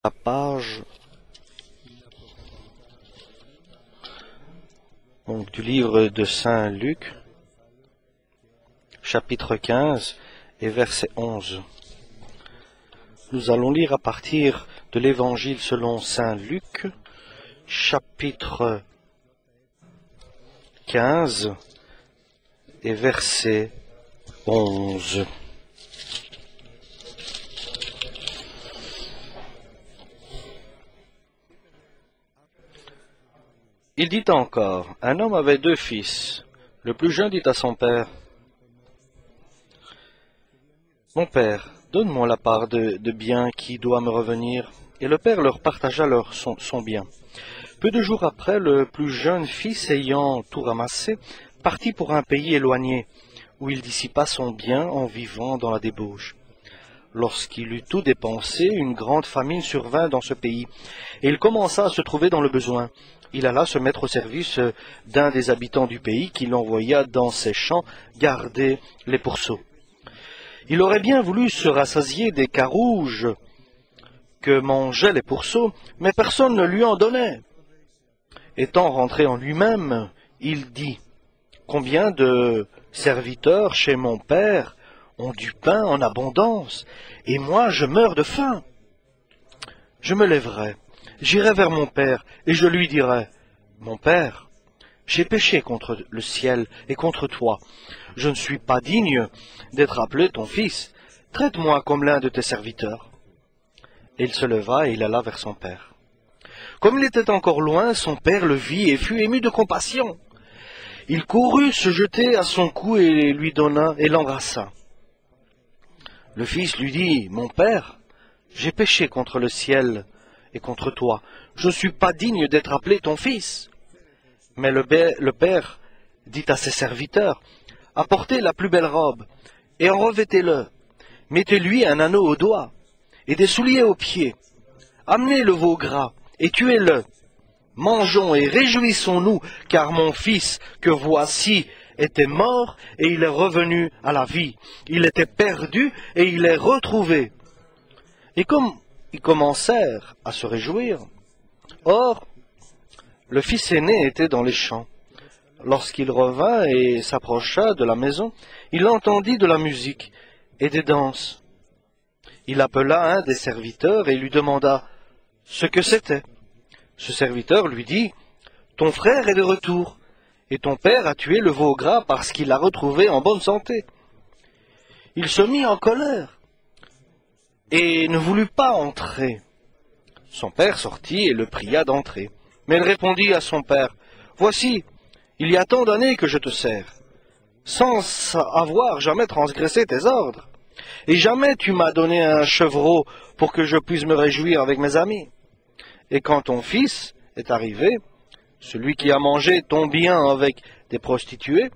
La page du livre de Saint Luc, chapitre 15 et verset 11. Nous allons lire à partir de l'Évangile selon Saint Luc, chapitre 15 et verset 11. Il dit encore, un homme avait 2 fils. Le plus jeune dit à son père, « Mon père, donne-moi la part de bien qui doit me revenir. » Et le père leur partagea son bien. Peu de jours après, le plus jeune fils, ayant tout ramassé, partit pour un pays éloigné, où il dissipa son bien en vivant dans la débauche. Lorsqu'il eut tout dépensé, une grande famine survint dans ce pays, et il commença à se trouver dans le besoin. Il alla se mettre au service d'un des habitants du pays, qui l'envoya dans ses champs garder les pourceaux. Il aurait bien voulu se rassasier des carouges que mangeaient les pourceaux, mais personne ne lui en donnait. Étant rentré en lui-même, il dit, « Combien de serviteurs chez mon père ont du pain en abondance, et moi je meurs de faim. Je me lèverai, j'irai vers mon père, et je lui dirai, « Mon père, j'ai péché contre le ciel et contre toi. Je ne suis pas digne d'être appelé ton fils. Traite-moi comme l'un de tes serviteurs. » Et il se leva et il alla vers son père. Comme il était encore loin, son père le vit et fut ému de compassion. Il courut se jeter à son cou et lui donna et l'embrassa. Le fils lui dit, « Mon père, j'ai péché contre le ciel et contre toi. Je ne suis pas digne d'être appelé ton fils. » Mais le père dit à ses serviteurs, « Apportez la plus belle robe et en revêtez-le. Mettez-lui un anneau au doigt et des souliers aux pieds. Amenez le veau gras et tuez-le. Mangeons et réjouissons-nous, car mon fils que voici était mort et il est revenu à la vie. Il était perdu et il est retrouvé. » Et comme ils commencèrent à se réjouir, or, le fils aîné était dans les champs. Lorsqu'il revint et s'approcha de la maison, il entendit de la musique et des danses. Il appela un des serviteurs et lui demanda ce que c'était. Ce serviteur lui dit, « Ton frère est de retour, et ton père a tué le veau gras parce qu'il l'a retrouvé en bonne santé. » Il se mit en colère et ne voulut pas entrer. Son père sortit et le pria d'entrer. Mais il répondit à son père, « Voici, il y a tant d'années que je te sers, sans avoir jamais transgressé tes ordres, et jamais tu m'as donné un chevreau pour que je puisse me réjouir avec mes amis. Et quand ton fils est arrivé, celui qui a mangé ton bien avec des prostituées,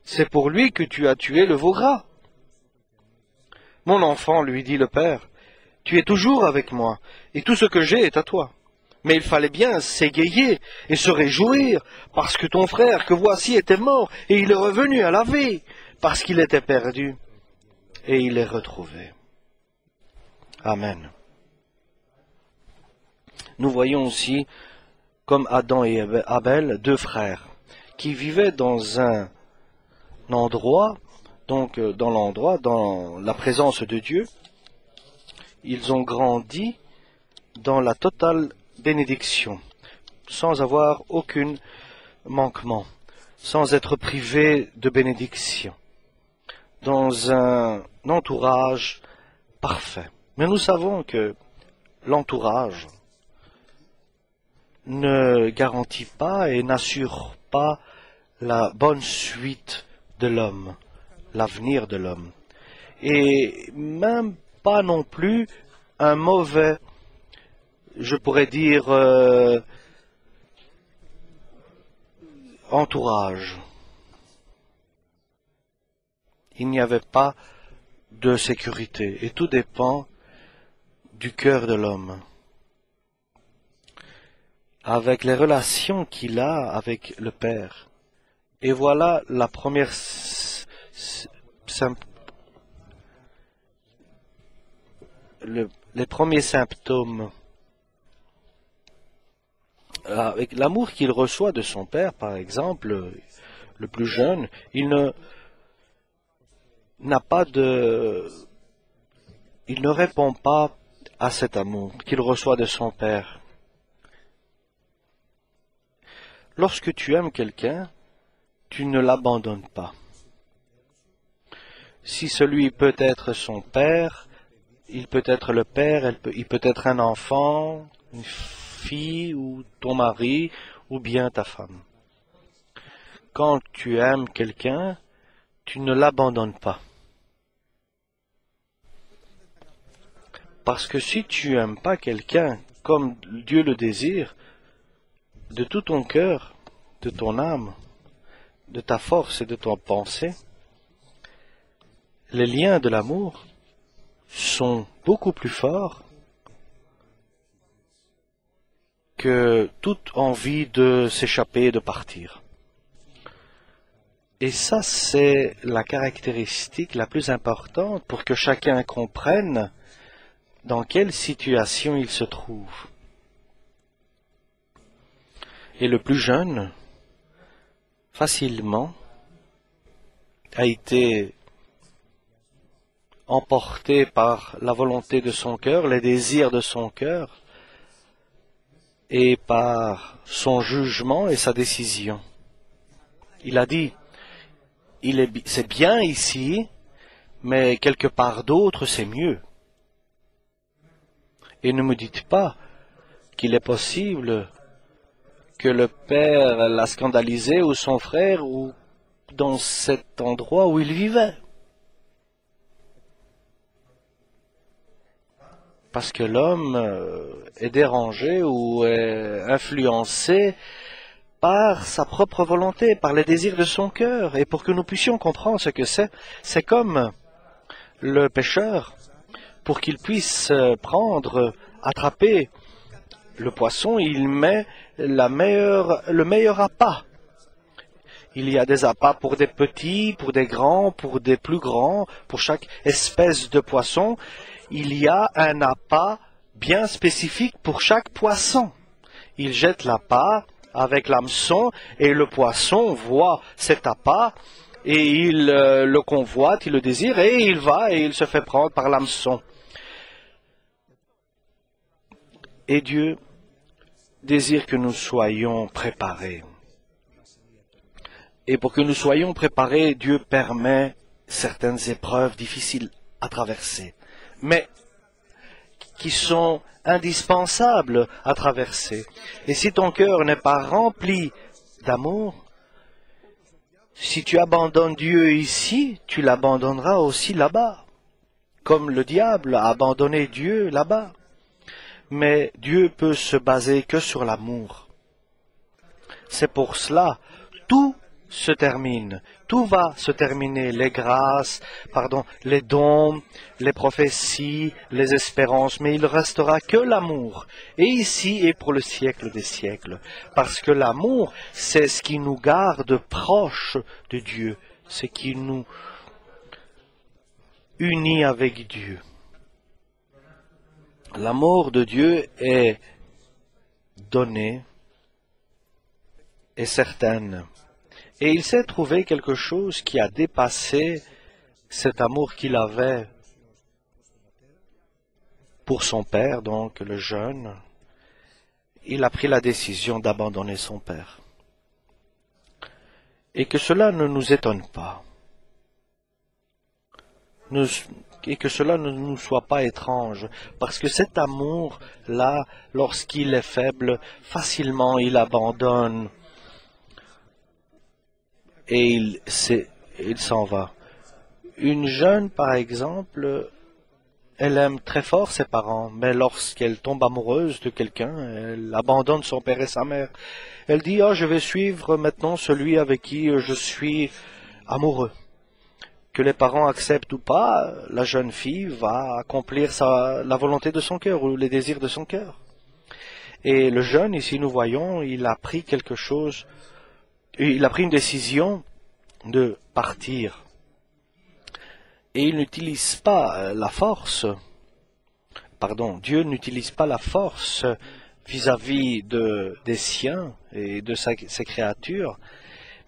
c'est pour lui que tu as tué le veau gras. » « Mon enfant, lui dit le père, tu es toujours avec moi, et tout ce que j'ai est à toi. Mais il fallait bien s'égayer et se réjouir, parce que ton frère que voici était mort, et il est revenu à la vie, parce qu'il était perdu, et il est retrouvé. » Amen. Nous voyons aussi, comme Adam et Abel, 2 frères, qui vivaient dans un endroit, dans la présence de Dieu. Ils ont grandi dans la totale bénédiction, sans avoir aucun manquement, sans être privés de bénédiction, dans un entourage parfait. Mais nous savons que l'entourage ne garantit pas et n'assure pas la bonne suite de l'homme, l'avenir de l'homme, et même pas non plus un mauvais, je pourrais dire, entourage. Il n'y avait pas de sécurité, et tout dépend du cœur de l'homme, avec les relations qu'il a avec le Père. Et voilà la première les premiers symptômes. Avec l'amour qu'il reçoit de son père, par exemple, le plus jeune, il ne répond pas à cet amour qu'il reçoit de son père. Lorsque tu aimes quelqu'un, tu ne l'abandonnes pas. Si celui peut être son père, il peut être le père, il peut être un enfant, une fille ou ton mari ou bien ta femme. Quand tu aimes quelqu'un, tu ne l'abandonnes pas. Parce que si tu n'aimes pas quelqu'un comme Dieu le désire, de tout ton cœur, de ton âme, de ta force et de ton pensée, les liens de l'amour sont beaucoup plus forts que toute envie de s'échapper et de partir. Et ça, c'est la caractéristique la plus importante pour que chacun comprenne dans quelle situation il se trouve. Et le plus jeune, facilement, a été emporté par la volonté de son cœur, les désirs de son cœur, et par son jugement et sa décision. Il a dit, c'est bien ici, mais quelque part d'autre c'est mieux. Et ne me dites pas qu'il est possible que le père l'a scandalisé ou son frère ou dans cet endroit où il vivait. Parce que l'homme est dérangé ou est influencé par sa propre volonté, par les désirs de son cœur. Et pour que nous puissions comprendre ce que c'est comme le pêcheur, pour qu'il puisse attraper le poisson, il met le meilleur appât. Il y a des appâts pour des petits, pour des grands, pour des plus grands, pour chaque espèce de poisson. Il y a un appât bien spécifique pour chaque poisson. Il jette l'appât avec l'hameçon et le poisson voit cet appât et il le convoite, il le désire et il va et il se fait prendre par l'hameçon. Et Dieu désire que nous soyons préparés. Et pour que nous soyons préparés, Dieu permet certaines épreuves difficiles à traverser, mais qui sont indispensables à traverser. Et si ton cœur n'est pas rempli d'amour, si tu abandonnes Dieu ici, tu l'abandonneras aussi là-bas, comme le diable a abandonné Dieu là-bas. Mais Dieu peut se baser que sur l'amour. C'est pour cela, tout se termine, tout va se terminer, les grâces, les dons, les prophéties, les espérances, mais il ne restera que l'amour, et ici et pour le siècle des siècles, parce que l'amour, c'est ce qui nous garde proches de Dieu, ce qui nous unit avec Dieu. L'amour de Dieu est donné, est certain. Et il s'est trouvé quelque chose qui a dépassé cet amour qu'il avait pour son père, donc le jeune. Il a pris la décision d'abandonner son père. Et que cela ne nous étonne pas. Et que cela ne nous soit pas étrange, parce que cet amour-là, lorsqu'il est faible, facilement il abandonne et il s'en va. Une jeune, par exemple, elle aime très fort ses parents, mais lorsqu'elle tombe amoureuse de quelqu'un, elle abandonne son père et sa mère. Elle dit, je vais suivre maintenant celui avec qui je suis amoureux. Que les parents acceptent ou pas, la jeune fille va accomplir la volonté de son cœur ou les désirs de son cœur. Et le jeune, ici nous voyons, il a pris quelque chose, il a pris une décision de partir. Et il n'utilise pas la force Dieu n'utilise pas la force vis-à-vis des siens et de ses créatures,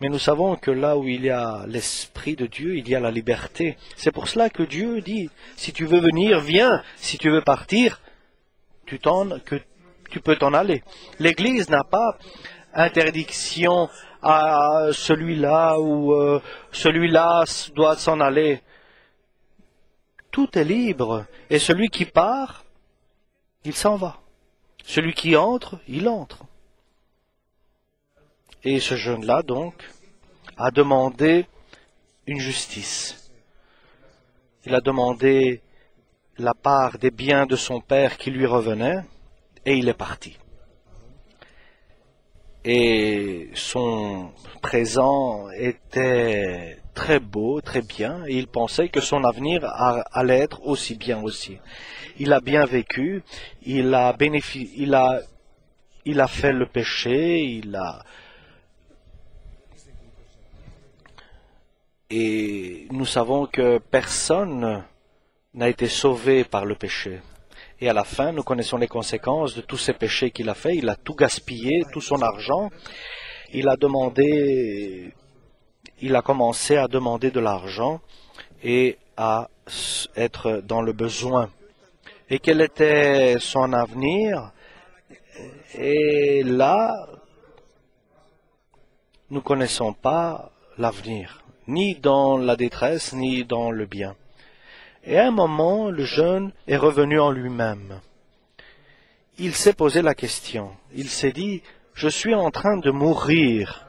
mais nous savons que là où il y a l'Esprit de Dieu, il y a la liberté. C'est pour cela que Dieu dit, si tu veux venir, viens. Si tu veux partir, tu peux t'en aller. L'Église n'a pas interdiction à celui-là ou celui-là doit s'en aller. Tout est libre. Et celui qui part, il s'en va. Celui qui entre, il entre. Et ce jeune-là, donc, a demandé une justice. Il a demandé la part des biens de son père qui lui revenaient, et il est parti. Et son présent était très beau, très bien, et il pensait que son avenir allait être aussi bien aussi. Il a bien vécu, il a fait le péché, et nous savons que personne n'a été sauvé par le péché. Et à la fin, nous connaissons les conséquences de tous ces péchés qu'il a fait. Il a tout gaspillé, tout son argent. Il a commencé à demander de l'argent et à être dans le besoin. Et quel était son avenir? Et là, nous ne connaissons pas l'avenir, ni dans la détresse, ni dans le bien. Et à un moment, le jeune est revenu en lui-même. Il s'est posé la question. Il s'est dit, je suis en train de mourir.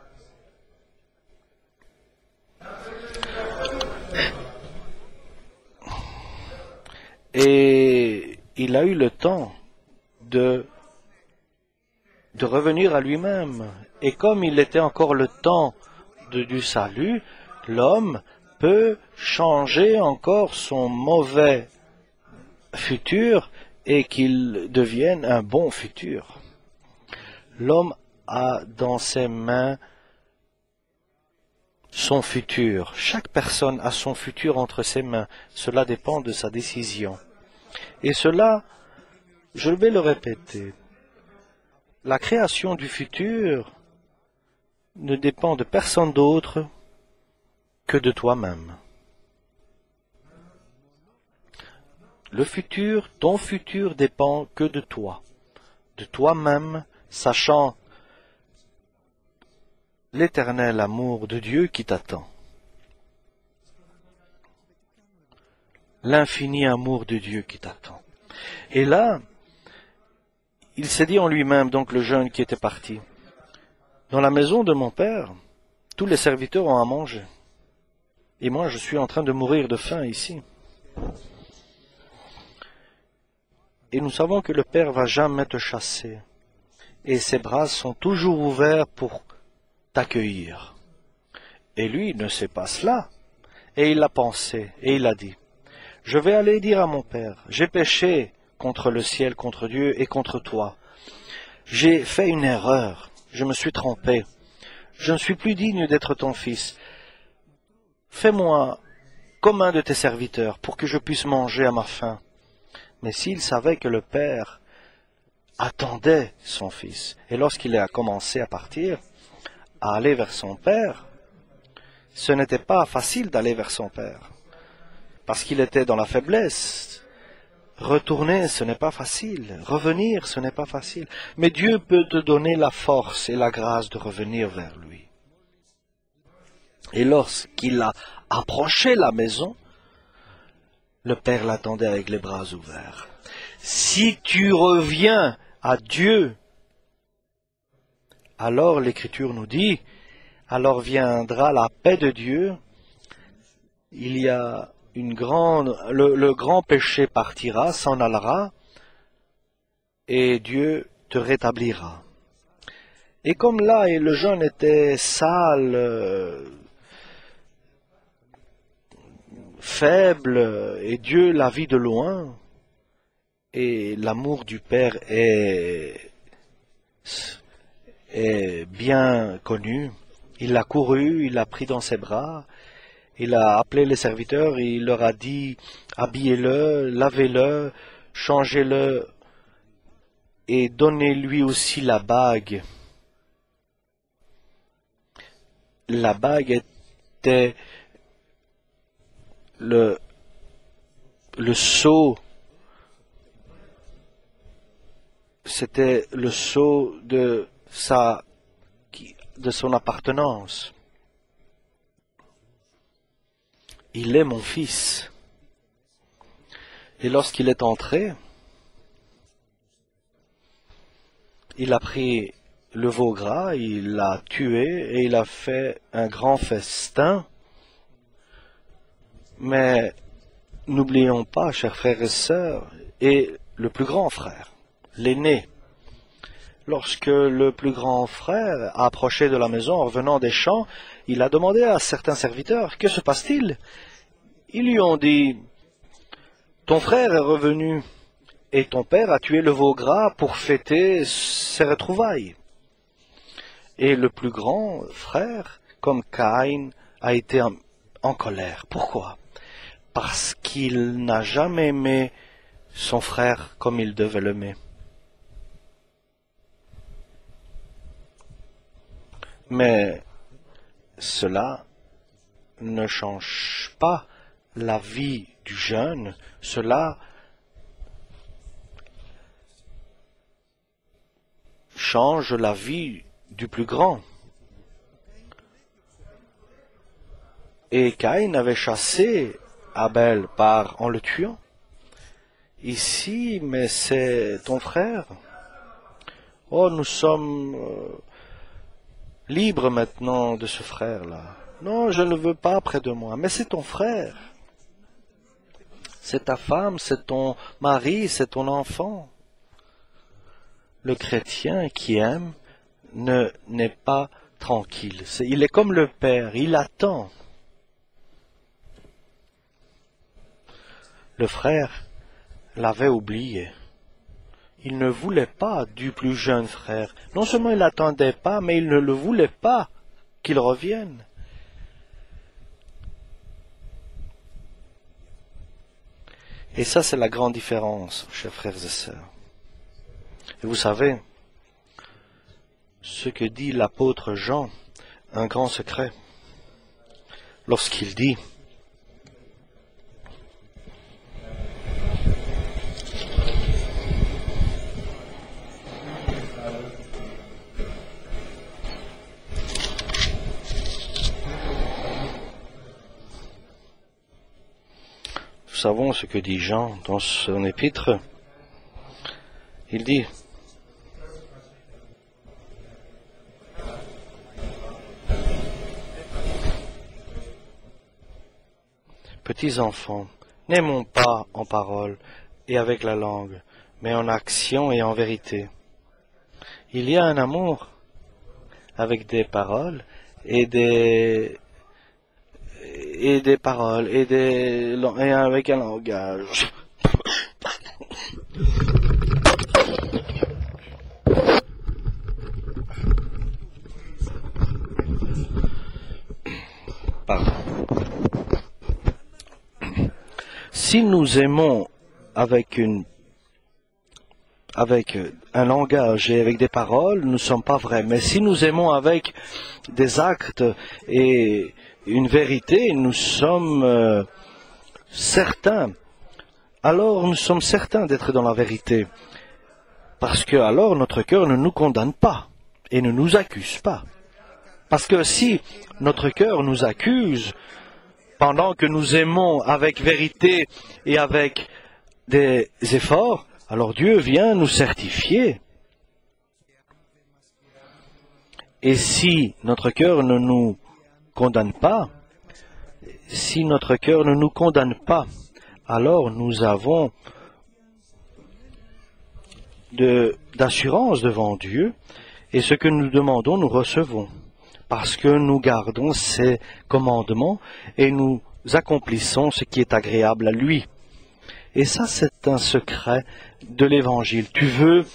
Et il a eu le temps de revenir à lui-même. Et comme il était encore le temps du salut, l'homme peut changer encore son mauvais futur et qu'il devienne un bon futur. L'homme a dans ses mains son futur. Chaque personne a son futur entre ses mains. Cela dépend de sa décision. Et cela, je vais le répéter, la création du futur ne dépend de personne d'autre que de toi-même. Le futur, ton futur dépend que de toi, de toi-même, sachant l'éternel amour de Dieu qui t'attend. L'infini amour de Dieu qui t'attend. Et là, il s'est dit en lui-même, donc le jeune qui était parti, dans la maison de mon père, tous les serviteurs ont à manger. Et moi, je suis en train de mourir de faim ici. Et nous savons que le Père va jamais te chasser. Et ses bras sont toujours ouverts pour t'accueillir. Et lui, il ne sait pas cela. Et il l'a pensé, et il a dit, je vais aller dire à mon Père, j'ai péché contre le ciel, contre Dieu et contre toi. J'ai fait une erreur, je me suis trompé. Je ne suis plus digne d'être ton fils. Fais-moi comme un de tes serviteurs pour que je puisse manger à ma faim. Mais s'il savait que le Père attendait son fils, et lorsqu'il a commencé à partir, à aller vers son Père, ce n'était pas facile d'aller vers son Père, parce qu'il était dans la faiblesse. Retourner, ce n'est pas facile. Revenir, ce n'est pas facile. Mais Dieu peut te donner la force et la grâce de revenir vers lui. Et lorsqu'il a approché la maison, le Père l'attendait avec les bras ouverts. Si tu reviens à Dieu, alors l'Écriture nous dit, alors viendra la paix de Dieu, il y a le grand péché partira, s'en allera, et Dieu te rétablira. Et comme là, et le jeune était sale, faible, et Dieu l'a vu de loin, et l'amour du Père est bien connu. Il l'a couru, il l'a pris dans ses bras, il a appelé les serviteurs, il leur a dit, habillez-le, lavez-le, changez-le et donnez-lui aussi la bague. La bague était le sceau, c'était le sceau de son appartenance. Il est mon fils. Et lorsqu'il est entré, il a pris le veau gras, il l'a tué et il a fait un grand festin. Mais n'oublions pas, chers frères et sœurs, et le plus grand frère, l'aîné. Lorsque le plus grand frère a approché de la maison en revenant des champs, il a demandé à certains serviteurs, « Que se passe-t-il » Ils lui ont dit, « Ton frère est revenu et ton père a tué le veau gras pour fêter ses retrouvailles. » Et le plus grand frère, comme Caïn, a été en colère. Pourquoi? Parce qu'il n'a jamais aimé son frère comme il devait l'aimer. Mais cela ne change pas la vie du jeune, cela change la vie du plus grand. Et Caïn avait chassé Abel en le tuant. Ici, mais c'est ton frère. Oh, nous sommes libres maintenant de ce frère-là. Non, je ne le veux pas près de moi, mais c'est ton frère. C'est ta femme, c'est ton mari, c'est ton enfant. Le chrétien qui aime n'est pas tranquille. Il est comme le père, il attend. Le frère l'avait oublié. Il ne voulait pas du plus jeune frère. Non seulement il n'attendait pas, mais il ne le voulait pas qu'il revienne. Et ça, c'est la grande différence, chers frères et sœurs. Et vous savez, ce que dit l'apôtre Jean, un grand secret, lorsqu'il dit, nous savons ce que dit Jean dans son épître. Il dit, petits enfants, n'aimons pas en parole et avec la langue, mais en action et en vérité. Il y a un amour avec des paroles et des paroles et avec un langage. Pardon. Si nous aimons avec un langage et avec des paroles, nous ne sommes pas vrais. Mais si nous aimons avec des actes et une vérité, nous sommes certains. Alors nous sommes certains d'être dans la vérité. Parce que alors notre cœur ne nous condamne pas et ne nous accuse pas. Parce que si notre cœur nous accuse, pendant que nous aimons avec vérité et avec des efforts, alors Dieu vient nous certifier. Et si notre cœur ne nous condamne pas, alors nous avons d'assurance devant Dieu, et ce que nous demandons, nous recevons, parce que nous gardons ses commandements et nous accomplissons ce qui est agréable à lui. Et ça, c'est un secret de l'Évangile. Tu veux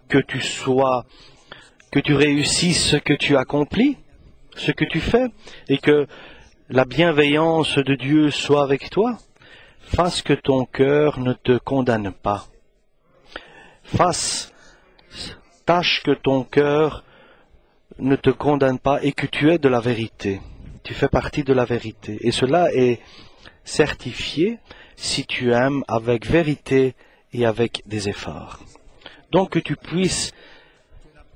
que tu réussisses ce que tu accomplis, ce que tu fais, et que la bienveillance de Dieu soit avec toi. Fasse que ton cœur ne te condamne pas. tâche que ton cœur ne te condamne pas et que tu es de la vérité. Tu fais partie de la vérité. Et cela est certifié si tu aimes avec vérité et avec des efforts. Donc que tu puisses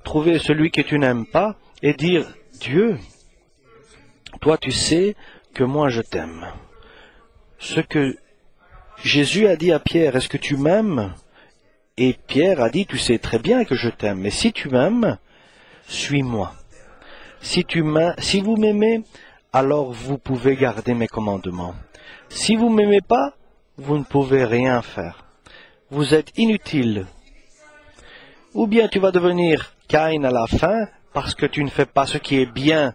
trouver celui que tu n'aimes pas et dire, Dieu, toi tu sais que moi je t'aime. Ce que Jésus a dit à Pierre, est-ce que tu m'aimes? Et Pierre a dit, tu sais très bien que je t'aime, mais si tu m'aimes, suis-moi. Si vous m'aimez, alors vous pouvez garder mes commandements. Si vous ne m'aimez pas, vous ne pouvez rien faire. Vous êtes inutile. Ou bien tu vas devenir Caïn à la fin, parce que tu ne fais pas ce qui est bien.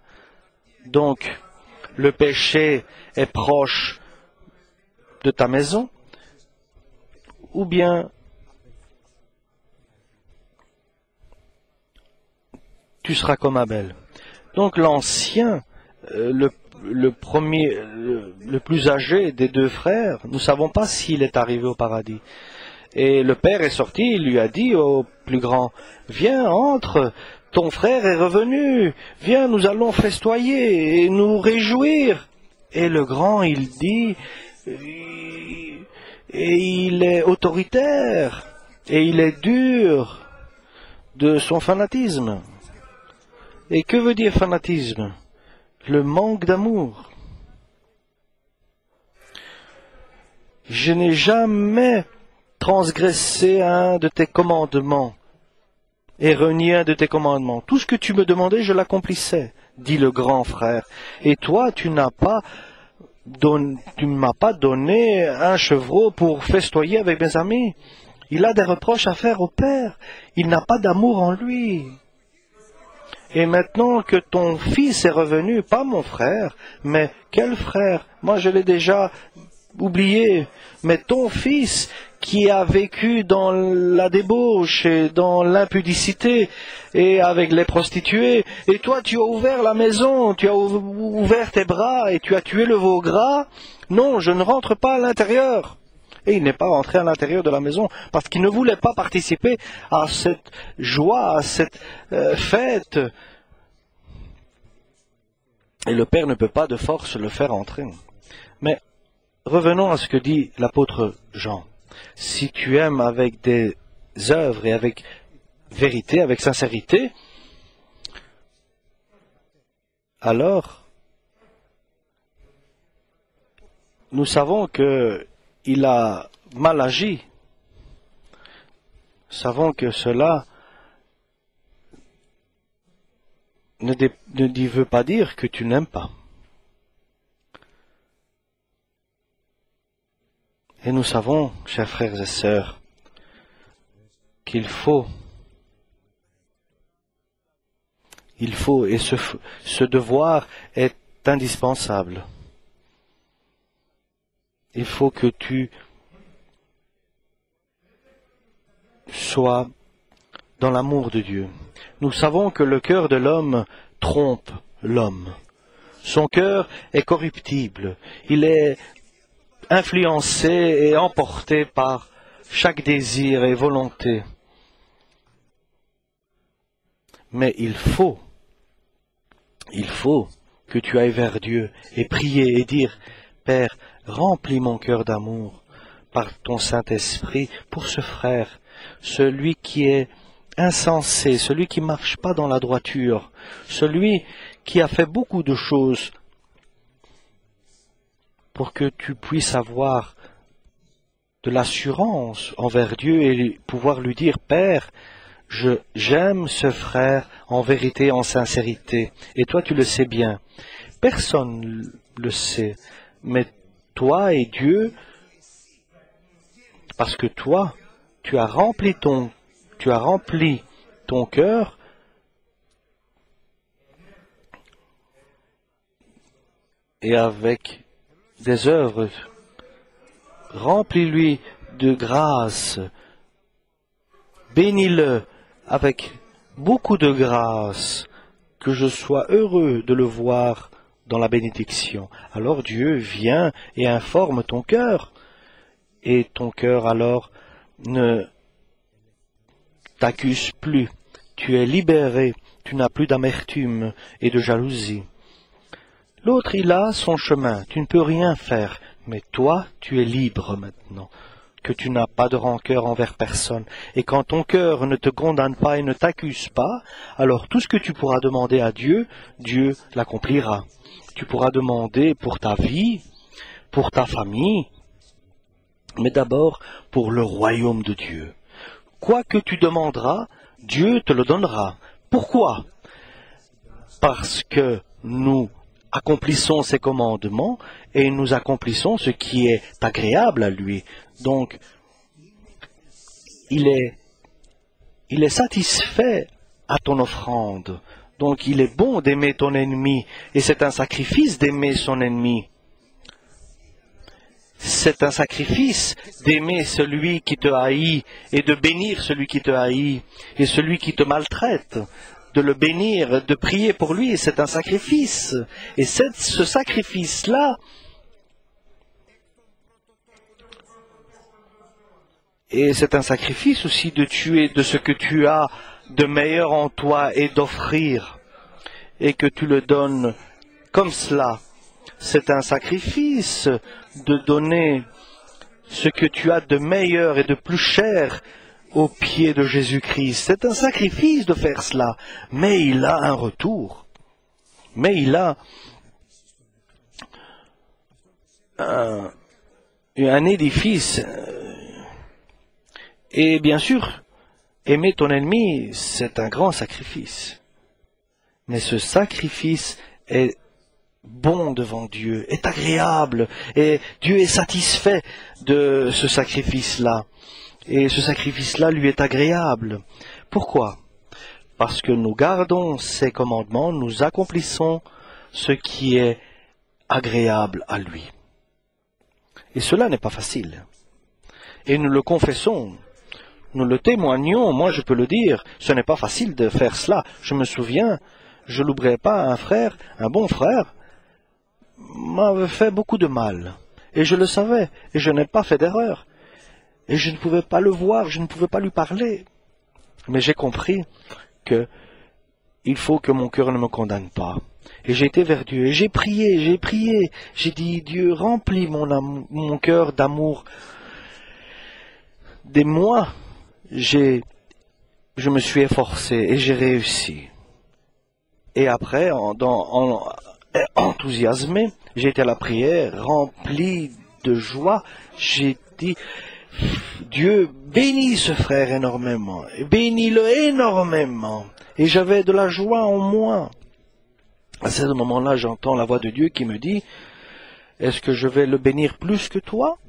Donc, le péché est proche de ta maison. Ou bien, tu seras comme Abel. Donc l'ancien, le plus âgé des deux frères, nous ne savons pas s'il est arrivé au paradis. Et le père est sorti, il lui a dit au plus grand, viens, entre, ton frère est revenu, viens, nous allons festoyer et nous réjouir. Et le grand, il dit, et il est autoritaire, et il est dur de son fanatisme. Et que veut dire fanatisme? Le manque d'amour. Je n'ai jamais transgressé un de tes commandements et renié un de tes commandements. Tout ce que tu me demandais, je l'accomplissais, dit le grand frère. Et toi, tu ne m'as pas donné un chevreau pour festoyer avec mes amis. Il a des reproches à faire au père. Il n'a pas d'amour en lui. Et maintenant que ton fils est revenu, pas mon frère, mais quel frère? Moi, je l'ai déjà oublié. Mais ton fils qui a vécu dans la débauche et dans l'impudicité et avec les prostituées, et toi, tu as ouvert la maison, tu as ouvert tes bras et tu as tué le veau gras. Non, je ne rentre pas à l'intérieur. Et il n'est pas rentré à l'intérieur de la maison parce qu'il ne voulait pas participer à cette joie, à cette fête. Et le Père ne peut pas de force le faire entrer. Mais revenons à ce que dit l'apôtre Jean. Si tu aimes avec des œuvres et avec vérité, avec sincérité, alors nous savons qu'il a mal agi. Nous savons que cela ne veut pas dire que tu n'aimes pas. Et nous savons, chers frères et sœurs, qu'il faut, et ce devoir est indispensable. Il faut que tu sois dans l'amour de Dieu. Nous savons que le cœur de l'homme trompe l'homme. Son cœur est corruptible. Il est influencé et emporté par chaque désir et volonté. Mais il faut que tu ailles vers Dieu et prier et dire, Père, remplis mon cœur d'amour par ton Saint-Esprit pour ce frère, celui qui est insensé, celui qui ne marche pas dans la droiture, celui qui a fait beaucoup de choses pour que tu puisses avoir de l'assurance envers Dieu et pouvoir lui dire, Père, j'aime ce frère en vérité, en sincérité. Et toi, tu le sais bien. Personne le sait. Mais toi et Dieu, parce que toi, tu as rempli ton cœur et avec des œuvres, remplis-lui de grâce, bénis-le avec beaucoup de grâce, que je sois heureux de le voir dans la bénédiction. Alors Dieu vient et informe ton cœur, et ton cœur alors ne t'accuse plus. Tu es libéré, tu n'as plus d'amertume et de jalousie. L'autre, il a son chemin, tu ne peux rien faire, mais toi, tu es libre maintenant, que tu n'as pas de rancœur envers personne. Et quand ton cœur ne te condamne pas et ne t'accuse pas, alors tout ce que tu pourras demander à Dieu, Dieu l'accomplira. Tu pourras demander pour ta vie, pour ta famille, mais d'abord pour le royaume de Dieu. Quoi que tu demanderas, Dieu te le donnera. Pourquoi? Parce que nous accomplissons ses commandements et nous accomplissons ce qui est agréable à lui. Donc, il est satisfait à ton offrande. Donc, il est bon d'aimer ton ennemi et c'est un sacrifice d'aimer son ennemi. C'est un sacrifice d'aimer celui qui te haït et de bénir celui qui te haït et celui qui te maltraite. De le bénir, de prier pour lui, c'est un sacrifice. Et ce sacrifice-là, et c'est un sacrifice aussi de tuer de ce que tu as de meilleur en toi et d'offrir, et que tu le donnes comme cela. C'est un sacrifice de donner ce que tu as de meilleur et de plus cher aux pieds de Jésus-Christ. C'est un sacrifice de faire cela, mais il a un retour. Mais il a un édifice. Et bien sûr, aimer ton ennemi, c'est un grand sacrifice. Mais ce sacrifice est bon devant Dieu, est agréable, et Dieu est satisfait de ce sacrifice-là. Et ce sacrifice-là lui est agréable. Pourquoi? Parce que nous gardons ses commandements, nous accomplissons ce qui est agréable à lui. Et cela n'est pas facile. Et nous le confessons, nous le témoignons, moi je peux le dire, ce n'est pas facile de faire cela. Je me souviens, je n'oublierai pas un frère, un bon frère, m'avait fait beaucoup de mal. Et je le savais, et je n'ai pas fait d'erreur. Et je ne pouvais pas le voir, je ne pouvais pas lui parler. Mais j'ai compris que il faut que mon cœur ne me condamne pas. Et j'ai été vers Dieu, et j'ai prié, j'ai dit, Dieu, remplis mon cœur d'amour. Des mois, je me suis efforcé, et j'ai réussi. Et après, enthousiasmé, j'ai été à la prière, rempli de joie, j'ai dit, Dieu bénit ce frère énormément, bénis-le énormément. Et j'avais de la joie en moi. À ce moment-là, j'entends la voix de Dieu qui me dit, est-ce que je vais le bénir plus que toi?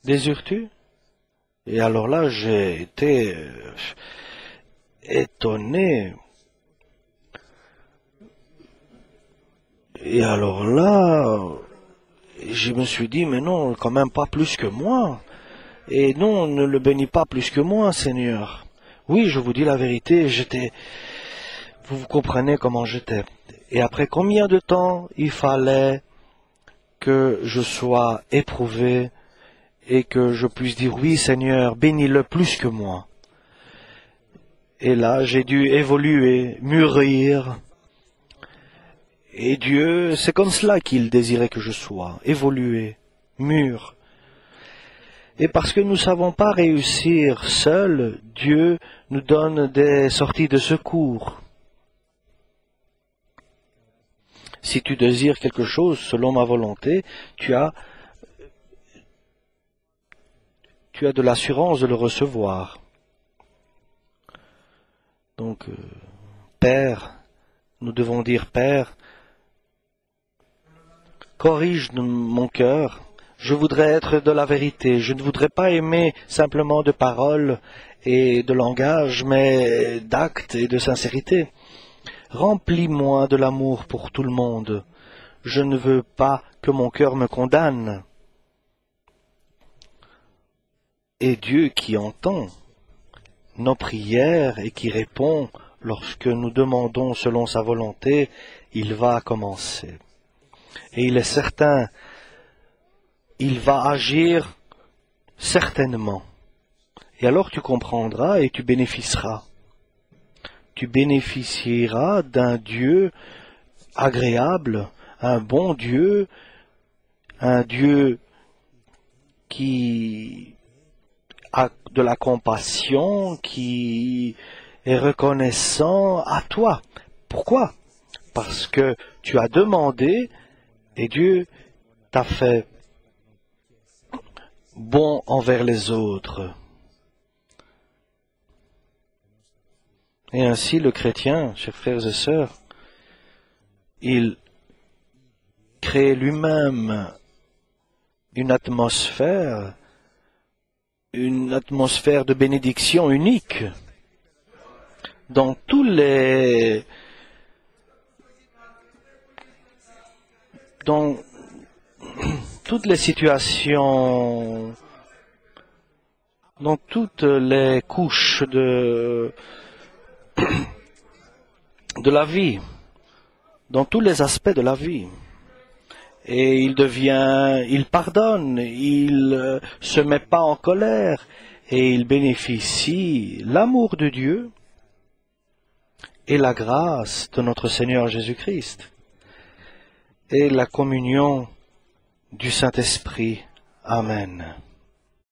Désires-tu? Et alors là, j'ai été étonné. Et alors là, je me suis dit, mais non, quand même pas plus que moi. Et non, ne le bénis pas plus que moi, Seigneur. Oui, je vous dis la vérité, vous comprenez comment j'étais. Et après combien de temps il fallait que je sois éprouvé et que je puisse dire, oui, Seigneur, bénis-le plus que moi. Et là, j'ai dû évoluer, mûrir. Et Dieu, c'est comme cela qu'il désirait que je sois, évoluer, mûr. Et parce que nous ne savons pas réussir seuls, Dieu nous donne des sorties de secours. Si tu désires quelque chose selon ma volonté, tu as de l'assurance de le recevoir. Donc, Père, nous devons dire, Père, corrige mon cœur. Je voudrais être de la vérité. Je ne voudrais pas aimer simplement de paroles et de langage, mais d'actes et de sincérité. Remplis-moi de l'amour pour tout le monde. Je ne veux pas que mon cœur me condamne. Et Dieu qui entend nos prières et qui répond lorsque nous demandons selon sa volonté, il va commencer. Et il est certain, il va agir certainement. Et alors tu comprendras et tu bénéficieras. Tu bénéficieras d'un Dieu agréable, un bon Dieu, un Dieu qui a de la compassion, qui est reconnaissant à toi. Pourquoi? Parce que tu as demandé et Dieu t'a fait bon envers les autres. Et ainsi le chrétien, chers frères et sœurs, il crée lui-même une atmosphère de bénédiction unique dans dans toutes les situations, dans toutes les couches de la vie, dans tous les aspects de la vie. Et il pardonne, il se met pas en colère, et il bénéficie l'amour de Dieu et la grâce de notre Seigneur Jésus-Christ et la communion du Saint-Esprit. Amen.